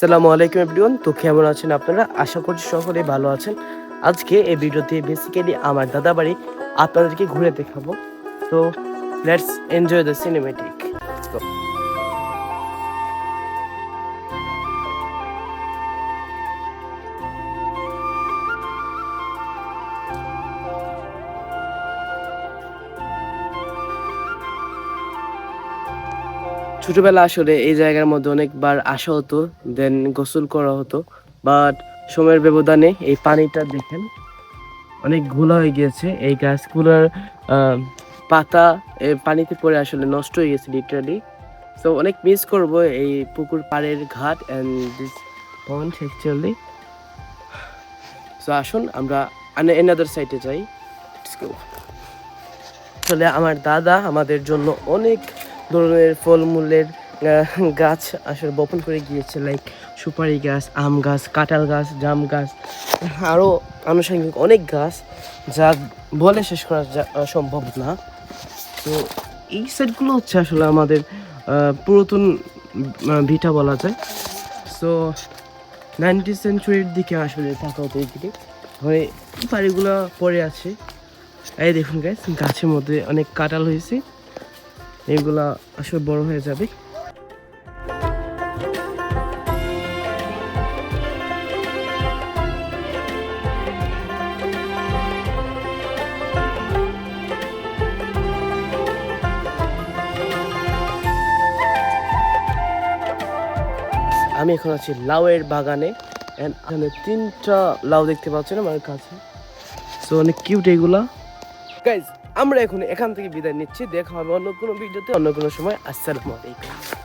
আসসালামু আলাইকুম এভরিওয়ান। তো কেমন আছেন আপনারা? আশা করছি সকলেই ভালো আছেন। আজকে এই ভিডিওতে বেসিক্যালি আমার দাদা বাড়ি আপনাদেরকে ঘুরে দেখাবো। তো লেটস এনজয় দ্য সিনেমেটিক। ছোটবেলা আসলে এই জায়গার মধ্যে অনেকবার আসা হতো, দেন গোসল করা হতো। বাট সময়ের ব্যবধানে এই পানিটা দেখেন অনেক ঘোলা হয়ে গিয়েছে। এই গাছগুলোর পাতা পানিতে পড়ে আসলে নষ্ট হয়ে গেছে লিটারালি। সো অনেক মিস করব এই পুকুর পাড়ের ঘাট and this pond actually. So আসুন আমরা অ্যানাদার সাইডে যাই। Let's go. আসলে আমার দাদা আমাদের জন্য অনেক ধরনের ফলমূলের গাছ আসলে বপন করে গিয়েছে, লাইক সুপারি গাছ, আম গাছ, কাঁঠাল গাছ, জাম গাছ, আরও আনুষঙ্গিক অনেক গাছ যা বলে শেষ করা সম্ভব না। তো এই সাইডগুলো হচ্ছে আসলে আমাদের পুরাতন ভিটা বলা যায়। সো 19th সেঞ্চুরির দিকে আসলে থাকা হতো এইদিকে, হয় বাড়িগুলো পড়ে আছে। এই দেখুন গাইস, গাছের মধ্যে অনেক কাঁঠাল হয়েছে, এগুলা আসলে বড় হয়ে যাবে। আমি এখন আছি লাউয়ের বাগানে, এন্ড এখানে 3টা লাউ দেখতে পাচ্ছেন আমার কাছে। সো অনেক কিউট এগুলা। গাইজ আমরা এখন এখান থেকে বিদায় নিচ্ছি, দেখা হবে অন্য কোনো ভিডিওতে অন্য কোনো সময়। আসসালামু আলাইকুম।